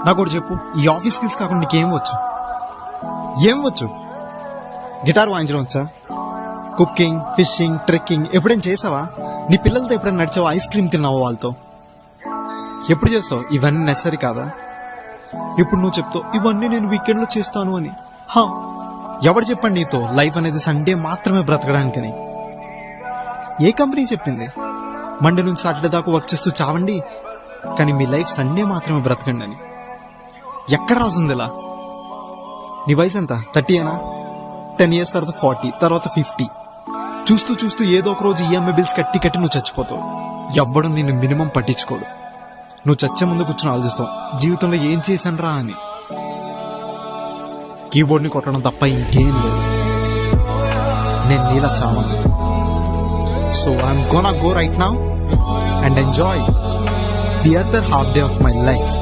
నాకు ఒకటి చెప్పు, ఈ ఆఫీస్ స్కిల్స్ కాకుండా నీకేం వచ్చు? ఏం వచ్చు? గిటార్ వాయించడం వచ్చా? కుకింగ్, ఫిషింగ్, ట్రెక్కింగ్ ఎప్పుడైనా చేసావా? నీ పిల్లలతో ఎప్పుడైనా నడిచావా? ఐస్ క్రీమ్ తిన్నావా వాళ్ళతో? ఎప్పుడు చేస్తావు? ఇవన్నీ నెసరీ కాదా? ఇప్పుడు నువ్వు చెప్తావు ఇవన్నీ నేను వీకెండ్ లో చేస్తాను అని. ఎవరు చెప్పండి నీతో లైఫ్ అనేది సండే మాత్రమే బ్రతకడానికని? ఏ కంపెనీ చెప్పింది మండే నుంచి సాటర్డే దాకా వర్క్ చేస్తూ చావండి, కానీ మీ లైఫ్ సండే మాత్రమే బ్రతకండి అని? ఎక్కడ రాసుంది ఇలా? నీ వయసు ఎంత? 30 10 years తర్వాత 40, తర్వాత 50. చూస్తూ చూస్తూ ఏదో ఒక రోజు ఈఎంఐ బిల్స్ కట్టి కట్టి నువ్వు చచ్చిపోతావు. ఎవ్వడం నిన్ను మినిమం పట్టించుకోడు. నువ్వు చచ్చే ముందు కూర్చొని ఆలోచిస్తావు జీవితంలో ఏం చేశాను రా అని. కీబోర్డ్ని కొట్టడం తప్ప ఇంకేం లేదు. నేను నీలా చావను. So I'm gonna go right now and enjoy the other half day of my life.